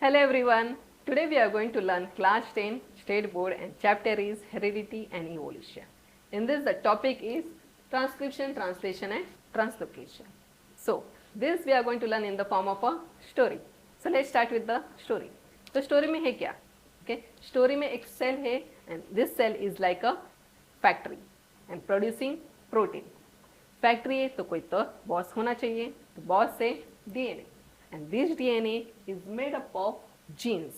Hello everyone. Today we are going to learn class 10 state board and chapter is heredity and evolution. In this the topic is transcription, translation and translocation. So this we are going to learn in the form of a story. So let's start with the story. तो story में है क्या? Okay, story में एक cell है and this cell is like a factory and producing protein. Factory है तो कोई तो बॉस होना चाहिए, तो बॉस से DNA and this DNA is made up of genes.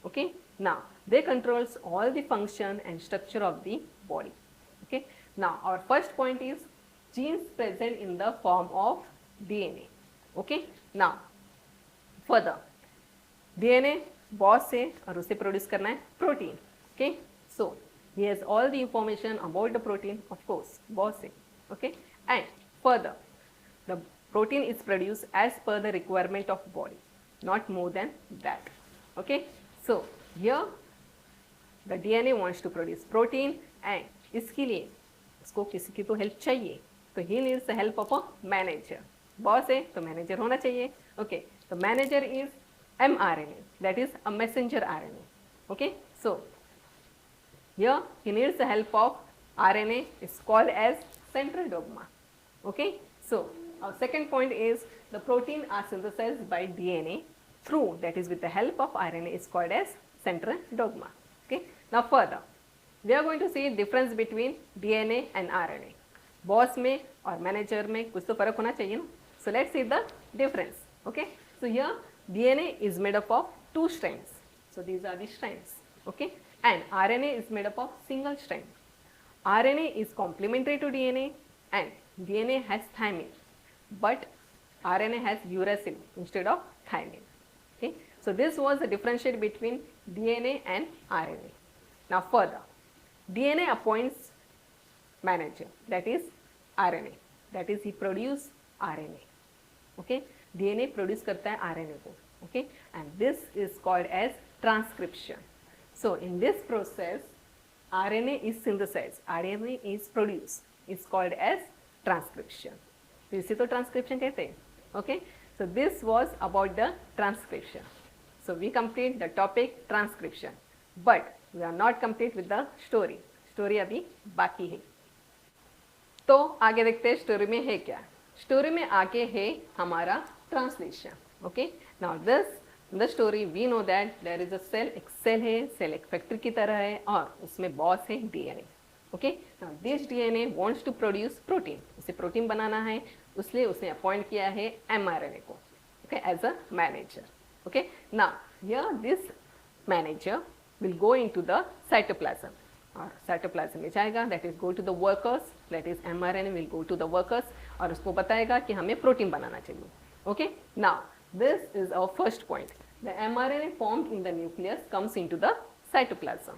Okay, now they controls all the function and structure of the body. Okay, now our first point is genes present in the form of DNA. Okay, now further DNA boss से और उसे produce करना है protein. Okay, so he has all the information about the protein, of course boss से. Okay, and further the protein is produced as per the requirement of body, not more than that. Okay, so here the DNA wants to produce protein and इसके लिए उसको किसी की तो help चाहिए, तो he needs the help of a manager. Boss है तो मैनेजर होना चाहिए. Okay, तो manager is mRNA, that is a messenger RNA. Okay, so here he needs the help of RNA, is called as central dogma. Okay, so our second point is the protein are synthesized by DNA through, that is with the help of RNA, is called as central dogma. Okay, now further we are going to see difference between DNA and RNA. Boss में और manager में कुछ तो फर्क होना चाहिए ना. So let's see the difference. Okay, so here DNA is made up of two strands. So these are the strands. Okay, and RNA is made up of single strand. RNA is complementary to DNA and DNA has thymine, but RNA has uracil instead of thymine. Okay, so this was the differentiate between DNA and RNA. Now further, DNA appoints manager, that is RNA, that is he produce RNA. Okay, DNA produce करता है RNA को. Okay, and this is called as transcription. So in this process RNA is synthesized, RNA is produced, is called as transcription. तो इसे तो transcription कहते हैं. Okay, so this was about the transcription. So we complete the topic transcription, but we are not complete with the story. Story अभी बाकी है. तो आगे देखते हैं स्टोरी में है क्या. स्टोरी में आगे है हमारा translation. Okay, now this the story we know that there is a cell. एक सेल है, सेल एक फैक्ट्री की तरह है और उसमें बॉस है DNA. Okay, now this DNA wants to produce protein. उसे प्रोटीन बनाना है, इसलिए उसने अपॉइंट किया है एमआरएनए को. Okay, as a manager. Okay, now here this manager will go into the cytoplasm और साइटोप्लाज्म में जाएगा, that is go to the workers, that is mRNA will go to the workers और उसको बताएगा कि हमें प्रोटीन बनाना चाहिए. Okay, now this is our first point. The mRNA formed in the nucleus comes into the cytoplasm.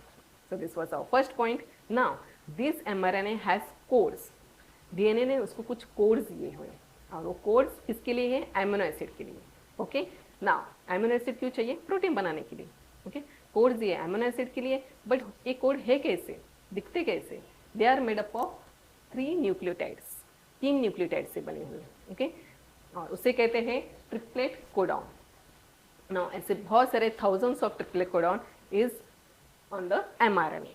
So this was our first point. Now this mRNA has codes. DNA ने उसको कुछ कोड्स दिए हुए हैं और वो कोड्स किसके लिए है? एमिनो एसिड के लिए. ओके, नाउ एमिनो एसिड क्यों चाहिए? प्रोटीन बनाने के लिए. ओके, कोड्स दिए एमिनो एसिड के लिए, बट ये कोड है कैसे, दिखते कैसे? They are made up of 3 nucleotides. 3 nucleotide से बने हुए. ओके, और उसे कहते हैं ट्रिप्लेट कोडॉन. नाउ ऐसे बहुत सारे thousands of triplet codon is on the mRNA.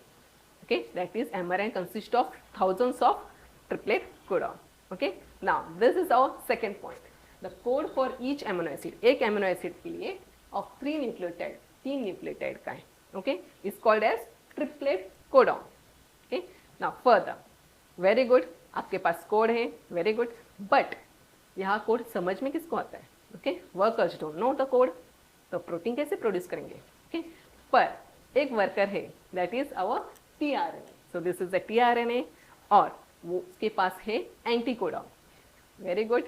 Okay, that is mRNA consists of thousands of triplet codon. Okay, now this is our second point. The code for each amino acid, एक amino acid के लिए of 3 nucleotide, 3 nucleotide का है. Okay, is called as triplet codon. Okay, now further, very good, आपके पास code है, very good, but यहाँ code समझ में किसको आता है? Okay, workers don't know the code, तो प्रोटीन कैसे प्रोड्यूस करेंगे? Okay, पर एक वर्कर है, that is our tRNA. So this is the tRNA और वो उसके पास है anticodon. Very good,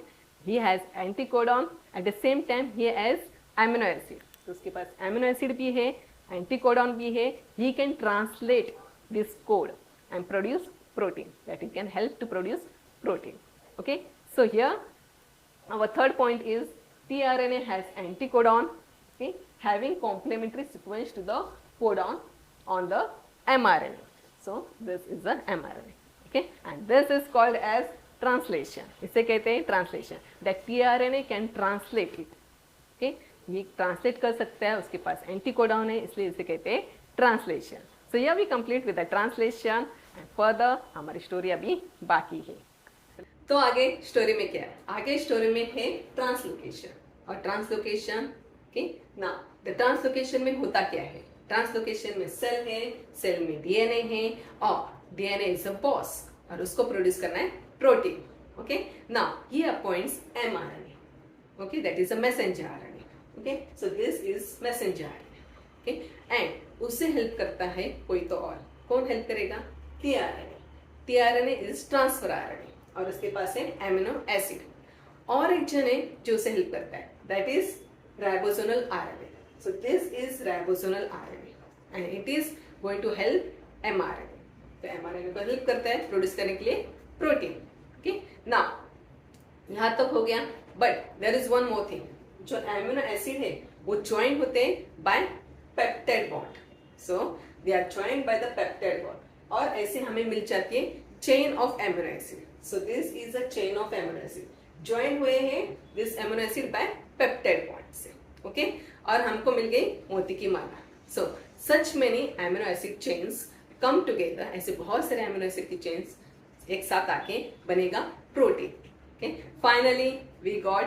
he has anticodon at the same time he has amino acid. तो उसके पास एमिनो एसिड भी है, एंटीकोडॉन भी है. He can translate this code and produce protein, that he can help to produce protein. Okay, so here our third point is tRNA has anticodon, okay, having complementary sequence to the codon on the mRNA. So this is the mRNA. Okay, and this is called as translation. इसे कहते हैं translation. That tRNA can translate it. Okay, ये translate कर सकता है, उसके पास anti codon है, इसलिए इसे कहते हैं translation. So here we complete with the translation and further हमारी स्टोरी अभी बाकी है. तो आगे स्टोरी में क्या है? आगे स्टोरी में है ट्रांसलोकेशन. और ट्रांसलोकेशन के ना द ट्रांसलोकेशन में होता क्या है? ट्रांसलोकेशन में सेल है, सेल में डीएनए है और डीएनए इज अ बॉस और उसको प्रोड्यूस करना है protein. Okay, now he appoints mRNA. Okay, that is a messenger RNA. Okay, so this is messenger RNA. Okay, and उससे हेल्प करता है कोई तो और. कौन हेल्प करेगा? TRNA. TRNA is transfer RNA और उसके पास है एमिनो एसिड. और एक जन है जो उसे हेल्प करता है, that is ribosomal RNA. So this is ribosomal RNA and it is going to help mRNA. तो एमआरएनए को हेल्प करता है प्रोड्यूस करने के लिए प्रोटीन. ओके, नाउ यहां तक हो गया. But there is one more thing. जो एमिनो एसिड है वो ज्वाइन होते हैं by peptide bond. So they are joined by the peptide bond और ऐसे हमें मिल जाती है chain of amino acid. So this is a chain of amino acid. Join हुए हैं this amino acid by peptide bond से. ओके, और हमको मिल गई मोती की माला. So such many amino acid chains come together. ऐसे बहुत सारे एमिनो एसिड की चेन्स एक साथ आके बनेगा protein. Okay, finally we got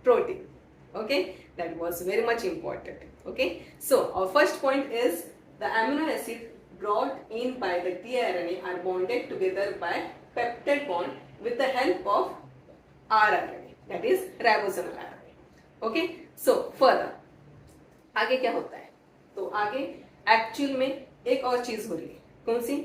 protein. Okay, that was very much important. Okay, so our first point is the amino acid brought in by the tRNA are bonded together by peptide bond with the help of rRNA, that is ribosomal RNA. Okay, so further आगे क्या होता है? तो आगे actual में एक और चीज हो रही है. कौन सी?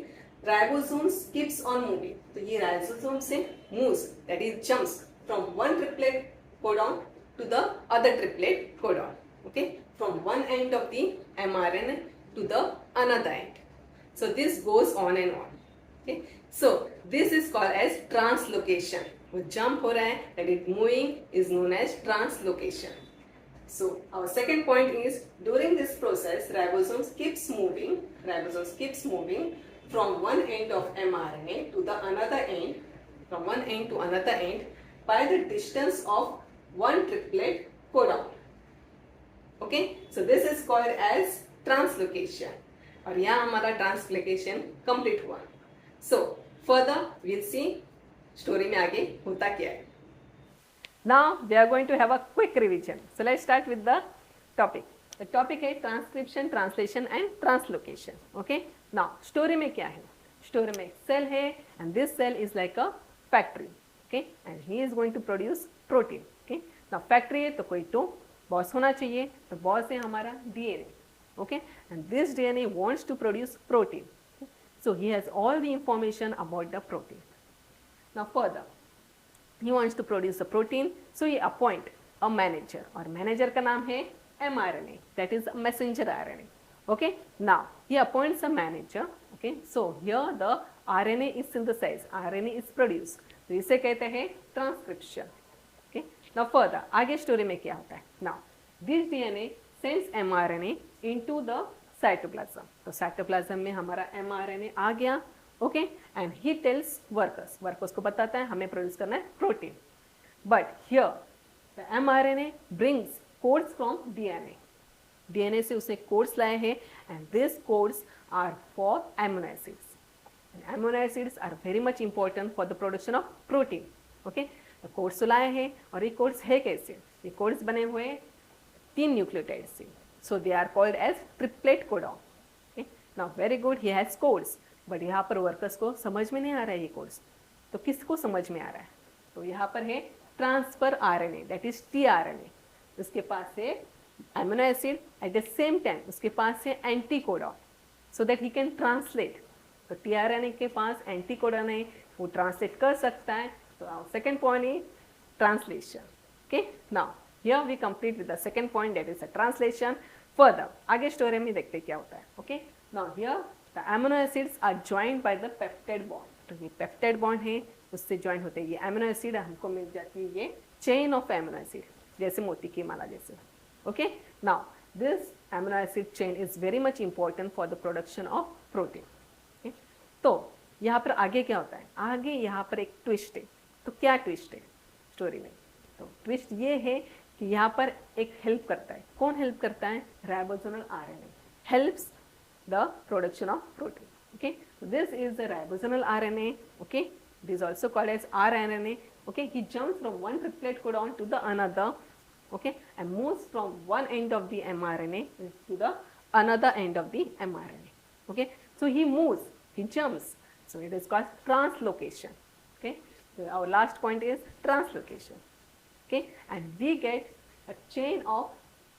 Ribosomes keeps on moving. तो ये राइबोसोम से moves, that is jumps from one triplet codon to the other triplet codon. Okay, from one end of the mRNA to the another end. So this goes on and on. Okay, so this is called as translocation. वो jump हो रहा है, that is moving, is known as translocation. So our second point is during this process ribosomes keeps moving from one end of mRNA to the another end, from one end to another end by the distance of one triplet codon. Okay, so this is called as translocation. और यहाँ हमारा translocation complete हुआ. So further will see story में आगे होता क्या है. Now we are going to have a quick revision. So let's start with the topic. The topic है transcription, translation and translocation. Okay, now story में क्या है? स्टोरी में सेल है and this cell is like a factory. Okay, and he is going to produce protein. Okay, now factory है तो कोई तो बॉस होना चाहिए. तो बॉस है हमारा DNA. Okay, and this DNA wants to produce protein. Okay? So he has all the information about the protein. Now further, he wants to produce a protein, so he appoint a manager. और manager का नाम है mRNA, that is messenger RNA. Okay, now he appoints a manager. Okay, so here the RNA is synthesized, RNA is produced. तो इसे कहते हैं transcription. Okay, now further आगे story में क्या होता है? Now this DNA sends mRNA into the cytoplasm. तो cytoplasm में हमारा mRNA आ गया. Okay, and he tells workers को बताता है हमें प्रोड्यूस करना है protein. But here the mRNA brings codes from DNA से उसने कोड्स लाए हैं and this codes are for amino acids. Amino acids are very much important for the production of protein. Okay, codes तो लाए हैं और ये कोड्स है कैसे? ये कोड्स बने हुए 3 न्यूक्लियोटाइड से. So they are called as triplet codon. Okay? Now very good, he has codes. But यहाँ पर वर्कर्स को समझ में नहीं आ रहा है ये कोड्स. तो किसको समझ में आ रहा है? तो यहाँ पर है transfer RNA, that is tRNA. उसके पास है amino acid, eight the same time उसके पास है anti codon, so that he can translate. तो टीआरएनए के पास एंटी कोडॉन है, वो ट्रांसलेट कर सकता है. तो second point is translation. Okay, now here we complete with the second point, that is a translation. Further आगे स्टोरी में देखते क्या होता है. Okay, now here the amino acids are joined by the peptide bond. तो ये peptide bond है, उससे join होते हैं ये amino acid, हमको मिल जाती है ये chain of amino acid, जैसे मोती की माला जैसे. Okay, now this amino acid chain is very much important for the production of protein. Okay, तो यहाँ पर आगे क्या होता है? आगे यहाँ पर एक ट्विस्ट है. तो क्या ट्विस्ट है स्टोरी में? तो ट्विस्ट ये है कि यहाँ पर एक हेल्प करता है. कौन हेल्प करता है? Ribosomal RNA helps the production of protein. Okay, so this is the ribosomal RNA. Okay, it is also called as rRNA. Okay, he jumps from one triplet codon to the another. Okay, and moves from one end of the mRNA to the another end of the mRNA. Okay, so he moves, he jumps. So it is called translocation. Okay, so our last point is translocation. Okay, and we get a chain of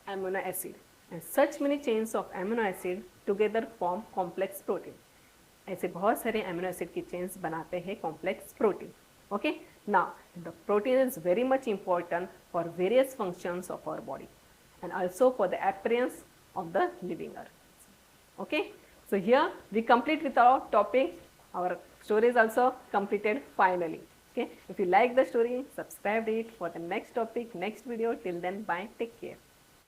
amino acid, and such many chains of amino acid together form complex protein. ऐसे बहुत सारे amino acid की chains बनाते हैं complex protein. Okay, now the protein is very much important for various functions of our body and also for the appearance of the living earth. Okay, so here we complete with our topic. Our story is also completed finally. Okay, if you like the story, subscribe it for the next topic, next video. Till then, bye, take care.